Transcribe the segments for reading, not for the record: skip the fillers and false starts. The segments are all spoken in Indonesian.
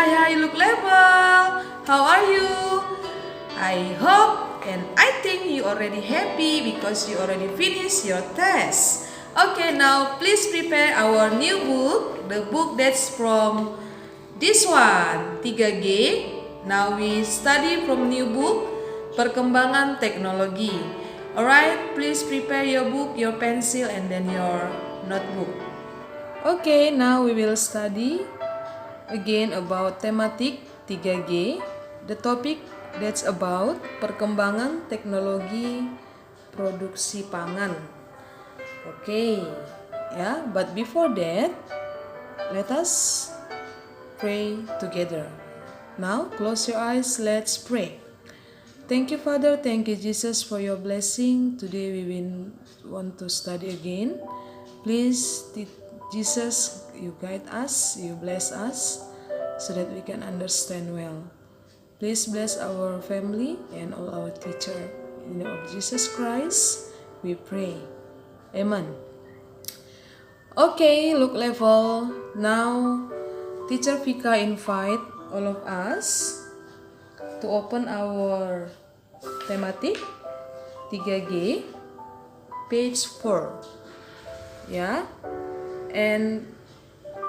Hi, look level. How are you? I hope and I think you already happy because you already finished your test. Okay, now please prepare our new book, the book that's from this one, 3G. Now we study from new book, Perkembangan Teknologi. Alright, please prepare your book, your pencil, and then your notebook. Okay, now we will study again about tematik 3G. The topic that's about perkembangan teknologi produksi pangan. Okay, yeah, but before that, let us pray together. Now, close your eyes, let's pray. Thank you, Father. Thank you, Jesus, for your blessing. Today we will want to study again. Please, Jesus, you guide us, you bless us, so that we can understand well. Please bless our family and all our teacher. In the name of Jesus Christ, we pray. Amen. Okay, look level. Now, Teacher Vika invite all of us to open our tematik 3G, page 4. Yeah, and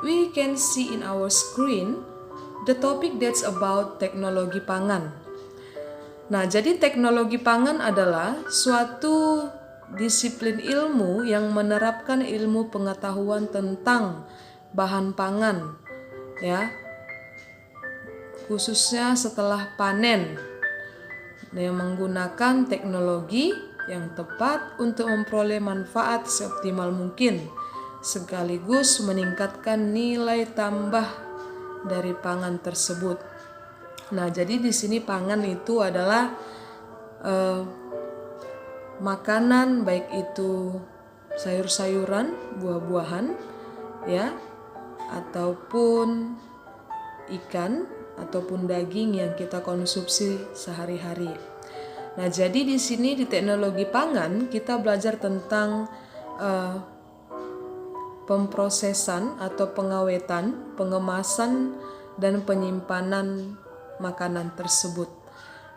we can see in our screen the topic that's about teknologi pangan. Nah, jadi teknologi pangan adalah suatu disiplin ilmu yang menerapkan ilmu pengetahuan tentang bahan pangan, ya, khususnya setelah panen, yang menggunakan teknologi yang tepat untuk memperoleh manfaat seoptimal mungkin, sekaligus meningkatkan nilai tambah dari pangan tersebut. Nah, jadi di sini pangan itu adalah makanan, baik itu sayur-sayuran, buah-buahan, ya, ataupun ikan ataupun daging yang kita konsumsi sehari-hari. Nah, jadi di sini di teknologi pangan kita belajar tentang pemprosesan atau pengawetan, pengemasan dan penyimpanan makanan tersebut,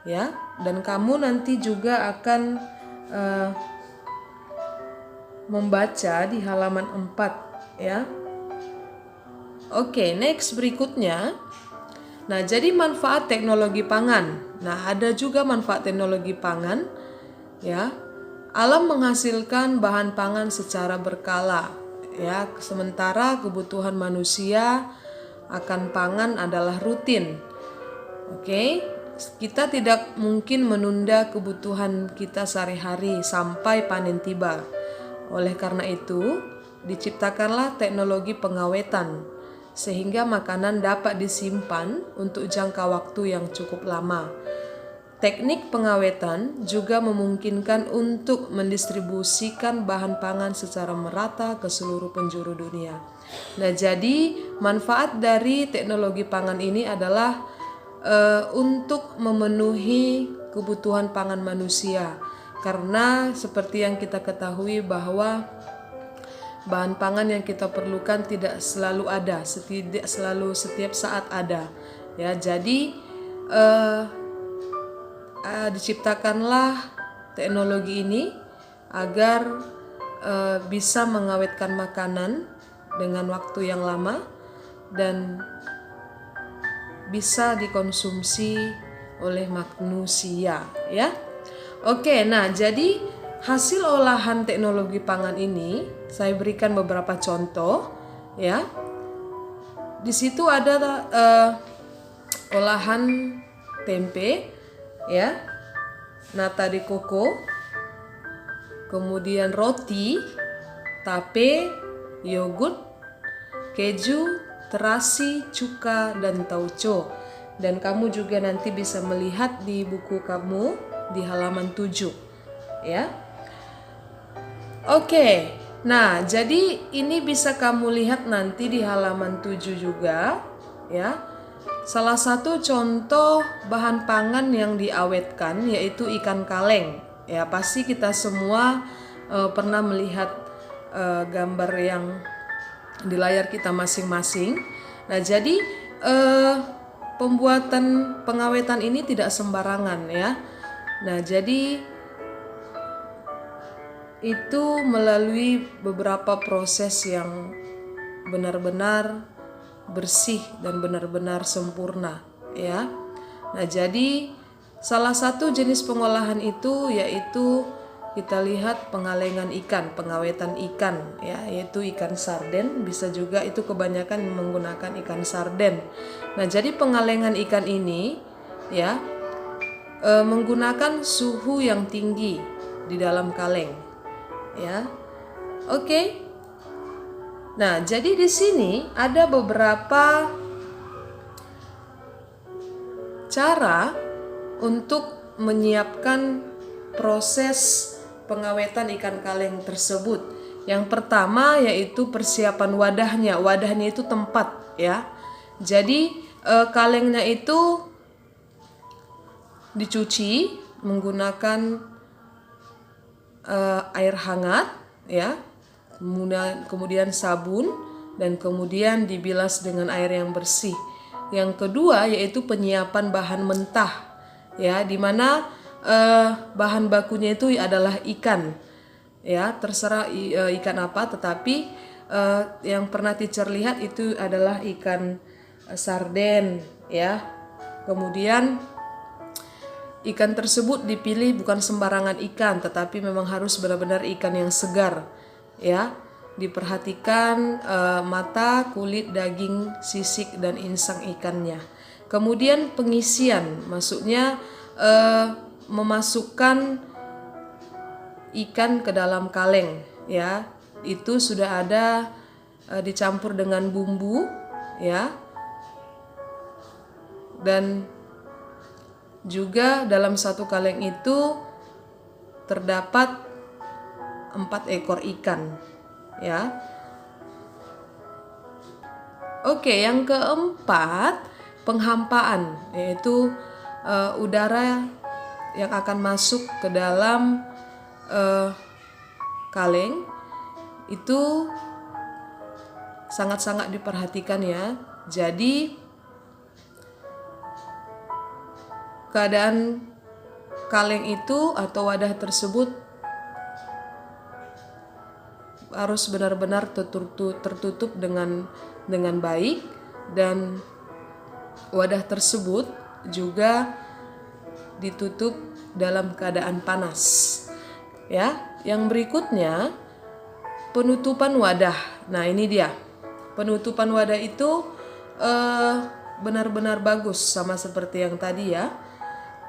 ya. Dan kamu nanti juga akan membaca di halaman 4, ya. Oke, next berikutnya. Nah, jadi manfaat teknologi pangan. Nah, ada juga manfaat teknologi pangan, ya. Alam menghasilkan bahan pangan secara berkala, ya. Sementara kebutuhan manusia akan pangan adalah rutin. Oke, kita tidak mungkin menunda kebutuhan kita sehari-hari sampai panen tiba. Oleh karena itu, diciptakanlah teknologi pengawetan sehingga makanan dapat disimpan untuk jangka waktu yang cukup lama. Teknik pengawetan juga memungkinkan untuk mendistribusikan bahan pangan secara merata ke seluruh penjuru dunia. Nah, jadi manfaat dari teknologi pangan ini adalah untuk memenuhi kebutuhan pangan manusia, karena seperti yang kita ketahui bahwa bahan pangan yang kita perlukan tidak selalu ada, tidak selalu setiap saat ada, ya. Jadi diciptakanlah teknologi ini agar bisa mengawetkan makanan dengan waktu yang lama dan bisa dikonsumsi oleh manusia, ya. Oke, nah jadi hasil olahan teknologi pangan ini saya berikan beberapa contoh, ya. Di situ ada olahan tempe, ya, nata de coco, kemudian roti, tape, yogurt, keju, terasi, cuka, dan tauco. Dan kamu juga nanti bisa melihat di buku kamu di halaman 7, ya. Oke, nah jadi ini bisa kamu lihat nanti di halaman 7 juga, ya. Salah satu contoh bahan pangan yang diawetkan yaitu ikan kaleng. Ya, pasti kita semua pernah melihat gambar yang di layar kita masing-masing. Nah, jadi pembuatan pengawetan ini tidak sembarangan ya. Nah, jadi itu melalui beberapa proses yang benar-benar bersih dan benar-benar sempurna ya. Nah, jadi salah satu jenis pengolahan itu yaitu kita lihat pengalengan ikan, pengawetan ikan ya, yaitu ikan sarden. Bisa juga itu kebanyakan menggunakan ikan sarden. Nah, jadi pengalengan ikan ini ya menggunakan suhu yang tinggi di dalam kaleng ya. Oke. Nah, jadi di sini ada beberapa cara untuk menyiapkan proses pengawetan ikan kaleng tersebut. Yang pertama yaitu persiapan wadahnya. Wadahnya itu tempat ya. Jadi kalengnya itu dicuci menggunakan air hangat ya, kemudian sabun, dan kemudian dibilas dengan air yang bersih. Yang kedua yaitu penyiapan bahan mentah ya, dimana bahan bakunya itu adalah ikan ya, terserah ikan apa, tetapi yang pernah teacher lihat itu adalah ikan sarden ya. Kemudian ikan tersebut dipilih bukan sembarangan ikan, tetapi memang harus benar-benar ikan yang segar ya. Diperhatikan mata, kulit, daging, sisik, dan insang ikannya. Kemudian pengisian, maksudnya memasukkan ikan ke dalam kaleng ya. Itu sudah ada dicampur dengan bumbu ya. Dan juga dalam satu kaleng itu terdapat 4 ekor ikan ya. Oke, yang keempat penghampaan, yaitu udara yang akan masuk ke dalam kaleng itu sangat-sangat diperhatikan ya. Jadi keadaan kaleng itu atau wadah tersebut harus benar-benar tertutup dengan baik, dan wadah tersebut juga ditutup dalam keadaan panas ya. Yang berikutnya penutupan wadah. Nah, ini dia penutupan wadah itu benar-benar bagus sama seperti yang tadi ya.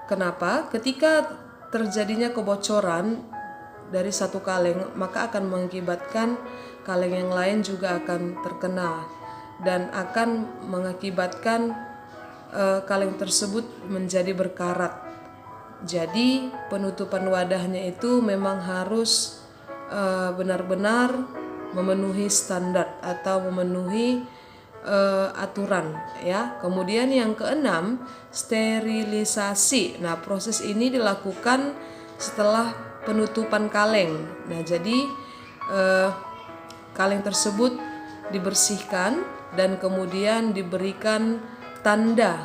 Kenapa? Ketika terjadinya kebocoran dari satu kaleng, maka akan mengakibatkan kaleng yang lain juga akan terkena dan akan mengakibatkan kaleng tersebut menjadi berkarat. Jadi penutupan wadahnya itu memang harus benar-benar memenuhi standar atau memenuhi aturan ya. Kemudian yang keenam, sterilisasi. Nah, proses ini dilakukan setelah penutupan kaleng. Nah, jadi kaleng tersebut dibersihkan dan kemudian diberikan tanda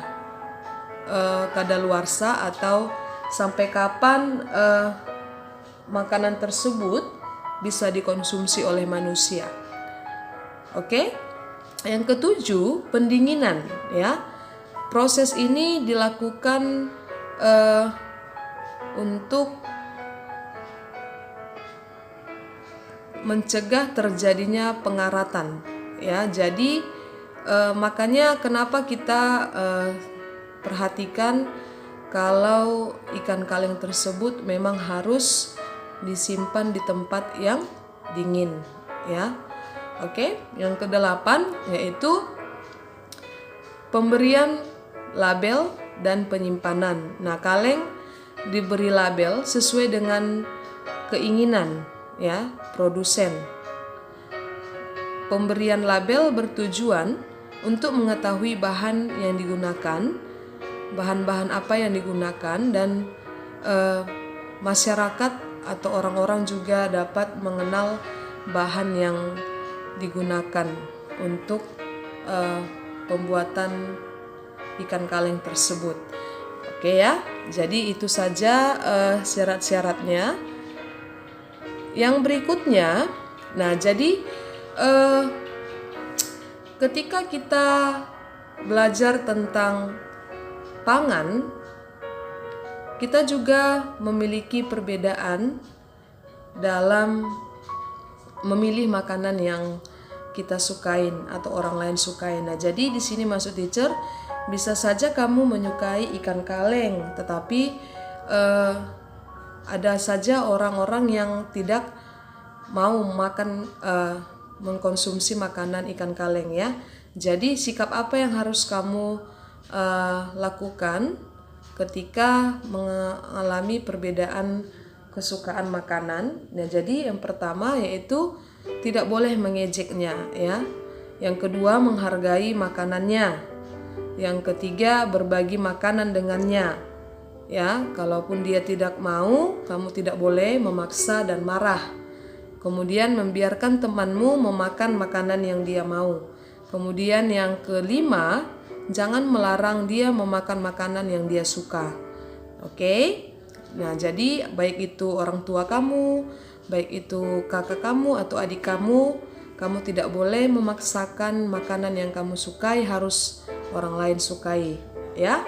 kadaluarsa atau sampai kapan makanan tersebut bisa dikonsumsi oleh manusia. Oke? Yang ketujuh, pendinginan ya. Proses ini dilakukan untuk mencegah terjadinya pengaratan ya. Jadi makanya kenapa kita perhatikan kalau ikan kaleng tersebut memang harus disimpan di tempat yang dingin ya. Oke, yang kedelapan yaitu pemberian label dan penyimpanan. Nah, kaleng diberi label sesuai dengan keinginan ya produsen. Pemberian label bertujuan untuk mengetahui bahan yang digunakan, bahan-bahan apa yang digunakan, dan masyarakat atau orang-orang juga dapat mengenal bahan yang digunakan untuk pembuatan ikan kaleng tersebut. Oke ya, jadi itu saja syarat-syaratnya. Yang berikutnya, nah jadi ketika kita belajar tentang pangan, kita juga memiliki perbedaan dalam memilih makanan yang kita sukain atau orang lain sukain. Nah, jadi di sini maksud teacher, bisa saja kamu menyukai ikan kaleng, tetapi ada saja orang-orang yang tidak mau makan mengkonsumsi makanan ikan kaleng ya. Jadi sikap apa yang harus kamu lakukan ketika mengalami perbedaan kesukaan makanan? Nah, jadi yang pertama yaitu tidak boleh mengejeknya ya. Yang kedua, menghargai makanannya. Yang ketiga, berbagi makanan dengannya. Ya, kalaupun dia tidak mau, kamu tidak boleh memaksa dan marah. Kemudian membiarkan temanmu memakan makanan yang dia mau. Kemudian yang kelima, jangan melarang dia memakan makanan yang dia suka. Oke? Nah, jadi baik itu orang tua kamu, baik itu kakak kamu atau adik kamu tidak boleh memaksakan makanan yang kamu sukai harus orang lain sukai, ya.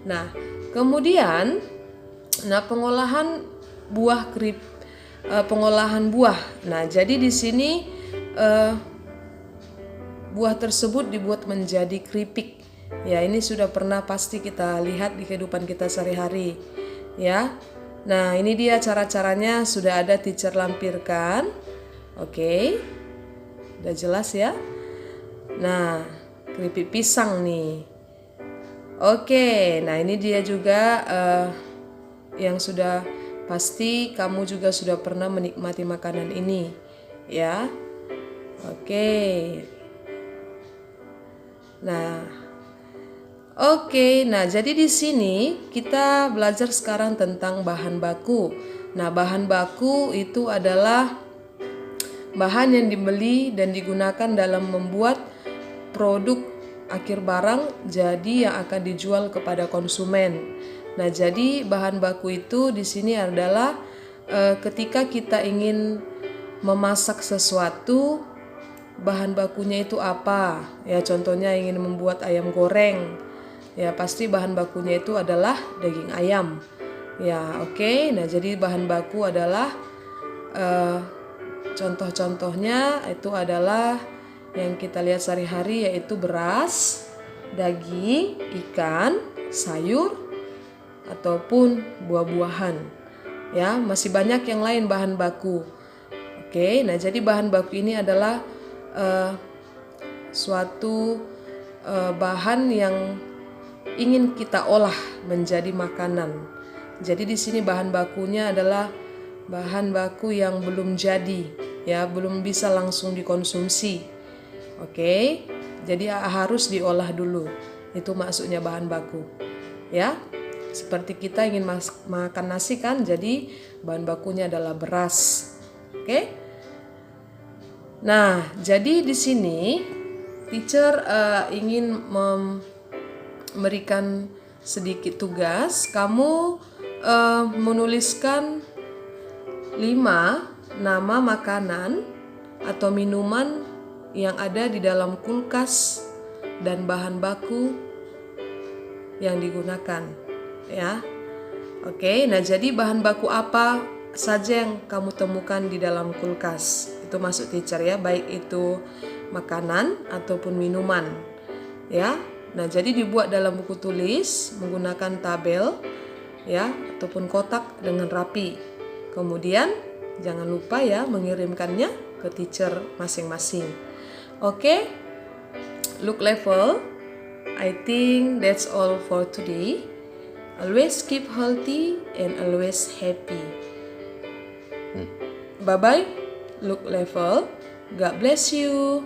Nah, kemudian pengolahan buah pengolahan buah. Nah, jadi di sini buah tersebut dibuat menjadi keripik. Ya, ini sudah pernah pasti kita lihat di kehidupan kita sehari-hari, ya. Nah, ini dia cara-caranya sudah ada teacher lampirkan. Oke. Udah jelas ya? Nah, keripik pisang nih. Oke, nah ini dia juga yang sudah pasti kamu juga sudah pernah menikmati makanan ini, ya. Oke. Nah, jadi di sini kita belajar sekarang tentang bahan baku. Nah, bahan baku itu adalah bahan yang dibeli dan digunakan dalam membuat produk akhir barang jadi yang akan dijual kepada konsumen. Nah, jadi bahan baku itu di sini adalah ketika kita ingin memasak sesuatu, bahan bakunya itu apa? Ya, contohnya ingin membuat ayam goreng. Ya, pasti bahan bakunya itu adalah daging ayam. Ya, oke. Nah, jadi bahan baku adalah contoh-contohnya itu adalah yang kita lihat sehari-hari yaitu beras, daging, ikan, sayur, ataupun buah-buahan. Ya, masih banyak yang lain bahan baku. Oke, nah jadi bahan baku ini adalah suatu bahan yang ingin kita olah menjadi makanan. Jadi di sini bahan bakunya adalah bahan baku yang belum jadi, ya, belum bisa langsung dikonsumsi. Oke, jadi harus diolah dulu. Itu maksudnya bahan baku, ya. Seperti kita ingin makan nasi kan, jadi bahan bakunya adalah beras. Oke. Nah, jadi di sini teacher ingin memberikan sedikit tugas. Kamu menuliskan 5 nama makanan atau minuman yang ada di dalam kulkas dan bahan baku yang digunakan, ya. Oke, nah jadi bahan baku apa saja yang kamu temukan di dalam kulkas? Itu maksud teacher ya, baik itu makanan ataupun minuman, ya. Nah, jadi dibuat dalam buku tulis menggunakan tabel, ya, ataupun kotak dengan rapi. Kemudian jangan lupa ya mengirimkannya ke teacher masing-masing. Oke, look level. I think that's all for today. Always keep healthy and always happy. Bye-bye, look level. God bless you.